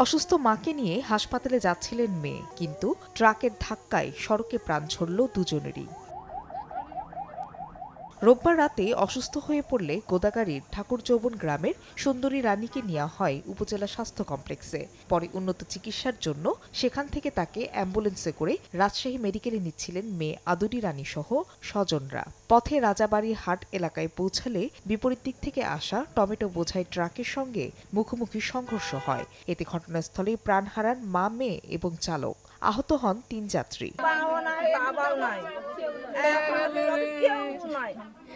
অসুস্থ মাকে নিয়ে হাসপাতালে যাচ্ছিলেন মেয়ে, কিন্তু ট্রাকের ধাক্কায় সড়কে প্রাণ ঝরল দুজনেরই। রোববার রাতে অসুস্থ হয়ে পড়লে গোদাগাড়ীর ঠাকুরচৌবন গ্রামের সুন্দরী রানীকে নেওয়া হয় উপজেলা স্বাস্থ্য কমপ্লেক্সে। পরে উন্নত চিকিৎসার জন্য সেখান থেকে তাকে অ্যাম্বুলেন্সে করে রাজশাহী মেডিকেলে নিচ্ছিলেন মেয়ে আদুরি রানী সহ স্বজনরা। পথে রাজাবাড়ির হাট এলাকায় পৌঁছালে বিপরীত দিক থেকে আসা টমেটো বোঝাই ট্রাকের সঙ্গে মুখোমুখি সংঘর্ষ হয়। এতে ঘটনাস্থলেই প্রাণ হারান মা, মেয়ে এবং চালক। আহত হন ৩ যাত্রী।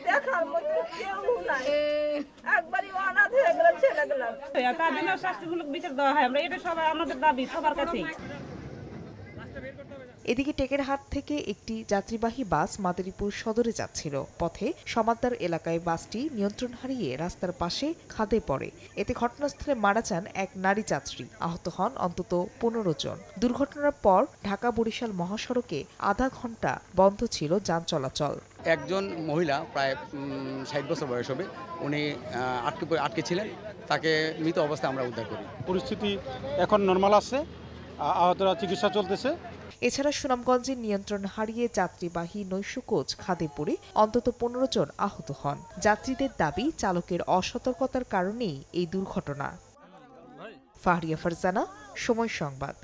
দেখার মতো কেউ নাই, একবারই অনাথ হয়ে গেল ছেলেগুলো। তার জন্য শাস্তিমূলক বিচার দেওয়া হয়, আমরা এটা সবাই আমাদের দাবি সবার কাছেই। এদিকে টেকেরহাট থেকে একটি যাত্রীবাহী বাস মাদারীপুর সদরে যাচ্ছিল। পথে সমাদ্দার এলাকায় বাসটি নিয়ন্ত্রণ হারিয়ে রাস্তার পাশে খাদে পড়ে। এতে ঘটনাস্থলে মারা যান এক নারী যাত্রী, আহত হন অন্তত ১৫ জন। দুর্ঘটনার পর ঢাকা বরিশাল মহাসড়কে আধা ঘণ্টা বন্ধ ছিল যান চলাচল। একজন মহিলা প্রায় ৬০ বছর বয়স হবে, উনি আটকে ছিলেন, তাকে মৃত অবস্থায় আমরা উদ্ধার করি। পরিস্থিতি এখন নরমাল আছে, আহতরা চিকিৎসা চলতেছে। এছাড়া সুনামগঞ্জে নিয়ন্ত্রণ হারিয়ে যাত্রীবাহী নৈশ কোচ খাদে পড়ে অন্তত ১৫ জন আহত হন। যাত্রীদের দাবি, চালকের অসতর্কতার কারণেই এই দুর্ঘটনা। ফাহরিয়া ফারজানা, সময় সংবাদ।